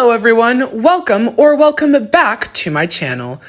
Hello everyone, welcome back to my channel.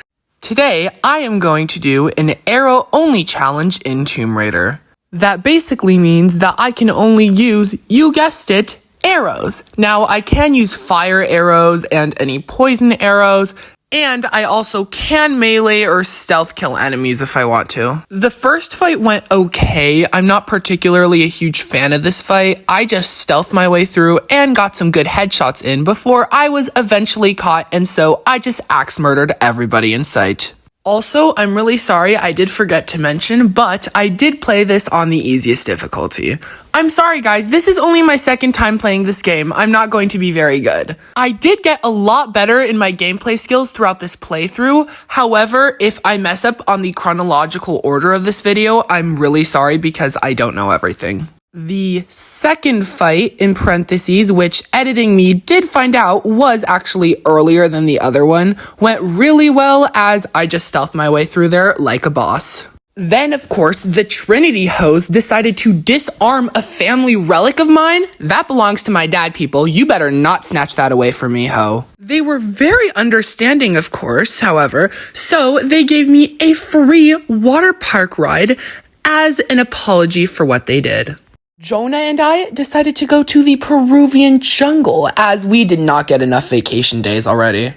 Today, I am going to do an arrow only challenge in Tomb Raider. That basically means that I can only use, you guessed it, arrows. Now, I can use fire arrows and any poison arrows, and I also can melee or stealth kill enemies if I want to. The first fight went okay. I'm not particularly a huge fan of this fight. I just stealthed my way through and got some good headshots in before I was eventually caught, and so I just axe murdered everybody in sight. Also, I'm really sorry I did forget to mention, but I did play this on the easiest difficulty. I'm sorry guys, this is only my second time playing this game. I'm not going to be very good. I did get a lot better in my gameplay skills throughout this playthrough. However, if I mess up on the chronological order of this video, I'm really sorry because I don't know everything. The second fight, in parentheses, which editing me did find out was actually earlier than the other one, went really well as I just stealthed my way through there like a boss. Then, of course, the Trinity hoes decided to disarm a family relic of mine. That belongs to my dad, people. You better not snatch that away from me, ho. They were very understanding, of course, however, so they gave me a free water park ride as an apology for what they did. Jonah and I decided to go to the Peruvian jungle as we did not get enough vacation days already.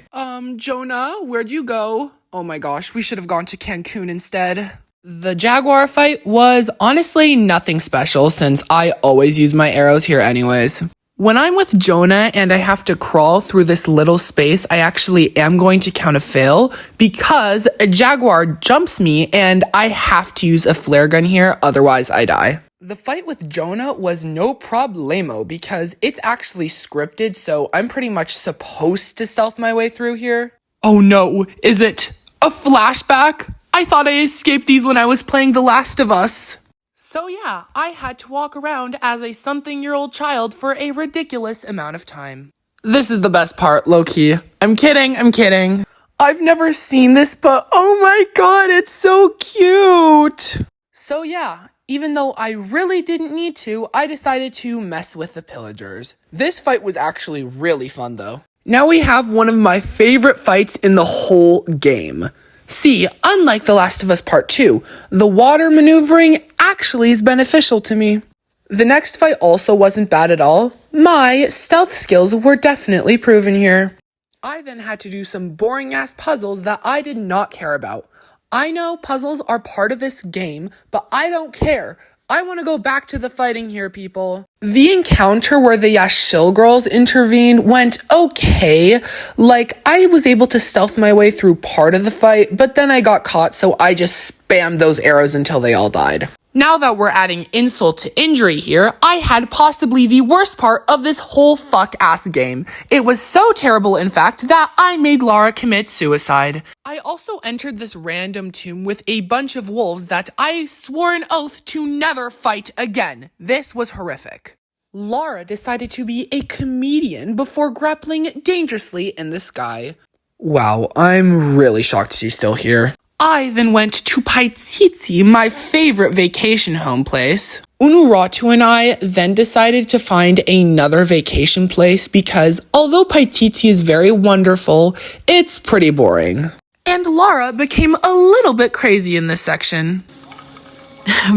Jonah, where'd you go? Oh my gosh, we should have gone to Cancun instead. The jaguar fight was honestly nothing special since I always use my arrows here anyways. When I'm with Jonah and I have to crawl through this little space, I actually am going to count a fail because a jaguar jumps me and I have to use a flare gun here, otherwise I die. The fight with Jonah was no problemo because it's actually scripted, so I'm pretty much supposed to stealth my way through here. Oh no, is it a flashback? I thought I escaped these when I was playing The Last of Us. So yeah, I had to walk around as a something-year-old child for a ridiculous amount of time. This is the best part, low-key. I'm kidding. I've never seen this, but oh my god, it's so cute! So yeah, even though I really didn't need to, I decided to mess with the pillagers. This fight was actually really fun though. Now we have one of my favorite fights in the whole game. See, unlike The Last of Us Part 2, the water maneuvering actually is beneficial to me. The next fight also wasn't bad at all. My stealth skills were definitely proven here. I then had to do some boring ass puzzles that I did not care about. I know puzzles are part of this game, but I don't care. I want to go back to the fighting here, people. The encounter where the Yashil girls intervened went okay. Like, I was able to stealth my way through part of the fight, but then I got caught, so I just spammed those arrows until they all died. Now that we're adding insult to injury here, I had possibly the worst part of this whole fuck-ass game. It was so terrible, in fact, that I made Lara commit suicide. I also entered this random tomb with a bunch of wolves that I swore an oath to never fight again. This was horrific. Lara decided to be a comedian before grappling dangerously in the sky. Wow, I'm really shocked she's still here. I then went to Paititi, my favorite vacation home place. Unuratu and I then decided to find another vacation place because although Paititi is very wonderful, it's pretty boring. And Lara became a little bit crazy in this section.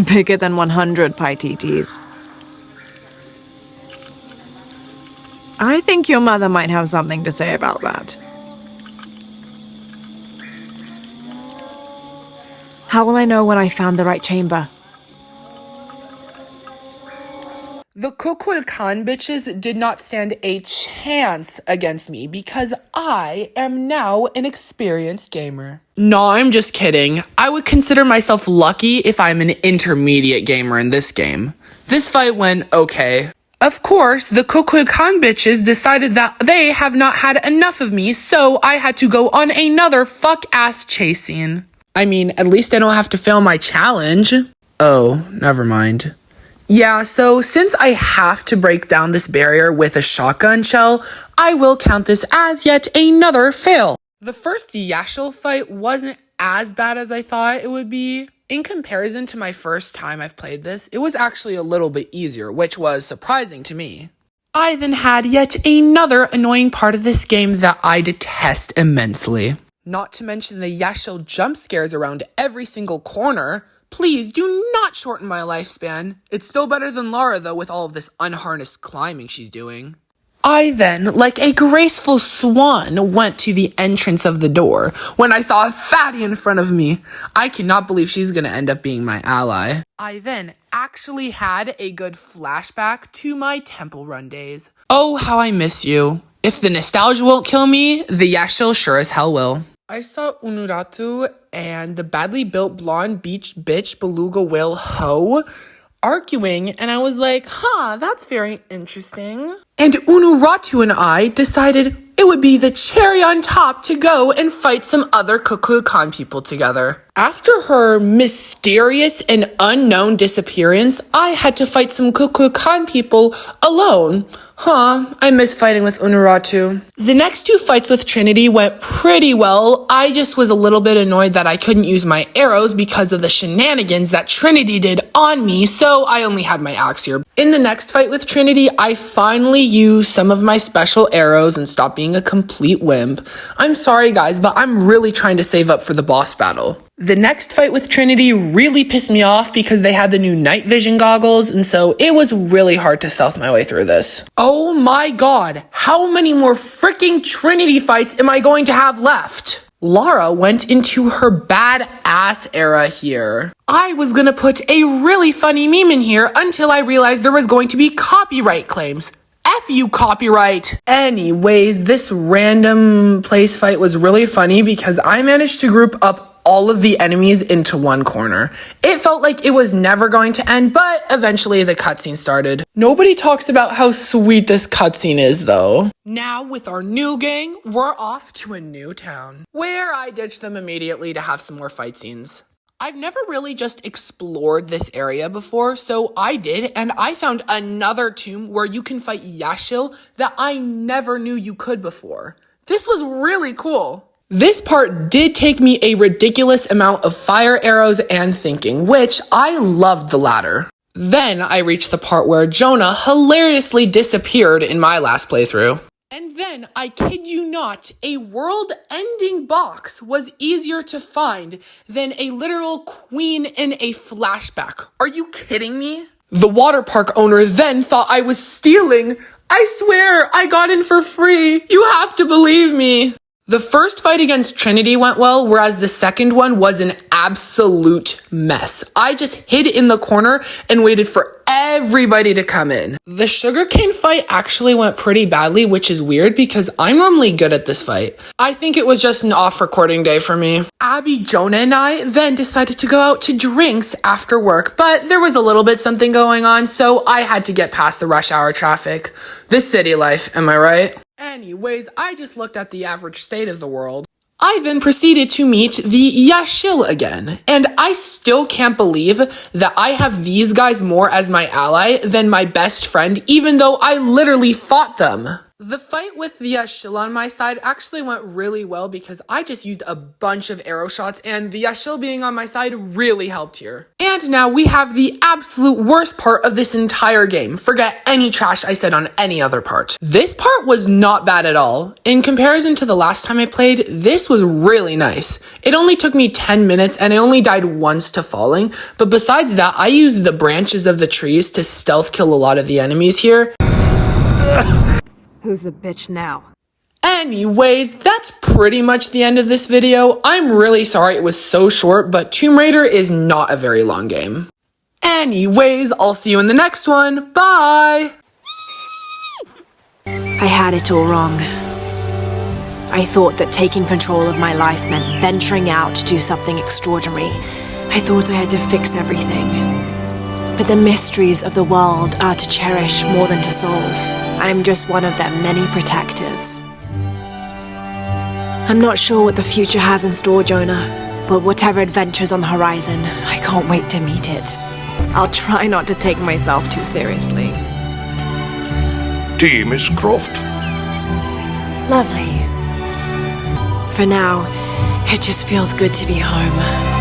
Bigger than 100 paititis. I think your mother might have something to say about that. How will I know when I found the right chamber? The Kukulkan bitches did not stand a chance against me because I am now an experienced gamer. No, I'm just kidding. I would consider myself lucky if I'm an intermediate gamer in this game. This fight went okay. Of course, the Kukulkan bitches decided that they have not had enough of me, so I had to go on another fuck-ass chase scene. I mean, at least I don't have to fail my challenge. Oh, never mind. Yeah, so since I have to break down this barrier with a shotgun shell, I will count this as yet another fail. The first Yashil fight wasn't as bad as I thought it would be. In comparison to my first time I've played this, it was actually a little bit easier, which was surprising to me. I then had yet another annoying part of this game that I detest immensely. Not to mention the Yashil jump scares around every single corner. Please do not shorten my lifespan. It's still better than Lara though with all of this unharnessed climbing she's doing. I then, like a graceful swan, went to the entrance of the door when I saw Fatty in front of me. I cannot believe she's gonna end up being my ally. I then actually had a good flashback to my temple run days. Oh, how I miss you. If the nostalgia won't kill me, the Yashil sure as hell will. I saw Unuratu and the badly built blonde beach bitch beluga whale hoe arguing, and I was like, that's very interesting. And Unuratu and I decided it would be the cherry on top to go and fight some other Kukulkan people together. After her mysterious and unknown disappearance, I had to fight some Kukulkan people alone. I miss fighting with Unuratu. The next 2 fights with Trinity went pretty well. I just was a little bit annoyed that I couldn't use my arrows because of the shenanigans that Trinity did on me, so I only had my axe here. In the next fight with Trinity, I finally used some of my special arrows and stopped being a complete wimp. I'm sorry guys, but I'm really trying to save up for the boss battle. The next fight with Trinity really pissed me off because they had the new night vision goggles, and so it was really hard to stealth my way through this. Oh my god, how many more freaking Trinity fights am I going to have left? Lara went into her badass era here. I was gonna put a really funny meme in here until I realized there was going to be copyright claims. F you, copyright! Anyways, this random place fight was really funny because I managed to group up all of the enemies into one corner. It felt like it was never going to end, but eventually the cutscene started. Nobody talks about how sweet this cutscene is, though. Now, with our new gang, we're off to a new town, where I ditched them immediately to have some more fight scenes. I've never really just explored this area before, so I did, and I found another tomb where you can fight Yashil that I never knew you could before. This was really cool. This part did take me a ridiculous amount of fire arrows and thinking, which I loved the latter. Then I reached the part where Jonah hilariously disappeared in my last playthrough. And then, I kid you not, a world-ending box was easier to find than a literal queen in a flashback. Are you kidding me? The water park owner then thought I was stealing. I swear, I got in for free. You have to believe me. The first fight against Trinity went well, whereas the second one was an absolute mess. I just hid in the corner and waited for everybody to come in. The sugarcane fight actually went pretty badly, which is weird because I'm normally good at this fight. I think it was just an off recording day for me. Abby, Jonah, and I then decided to go out to drinks after work, but there was a little bit something going on, so I had to get past the rush hour traffic. This city life, am I right? Anyways, I just looked at the average state of the world. I then proceeded to meet the Yashil again, and I still can't believe that I have these guys more as my ally than my best friend, even though I literally fought them. The fight with the Yashil on my side actually went really well because I just used a bunch of arrow shots, and the Yashil being on my side really helped here. And now we have the absolute worst part of this entire game. Forget any trash I said on any other part. This part was not bad at all. In comparison to the last time I played, this was really nice. It only took me 10 minutes and I only died once to falling, but besides that, I used the branches of the trees to stealth kill a lot of the enemies here. Who's the bitch now? Anyways, that's pretty much the end of this video. I'm really sorry it was so short, but Tomb Raider is not a very long game. Anyways, I'll see you in the next one. Bye! I had it all wrong. I thought that taking control of my life meant venturing out to do something extraordinary. I thought I had to fix everything. But the mysteries of the world are to cherish more than to solve. I'm just one of their many protectors. I'm not sure what the future has in store, Jonah, but whatever adventure's on the horizon, I can't wait to meet it. I'll try not to take myself too seriously. Tea, Miss Croft? Lovely. For now, it just feels good to be home.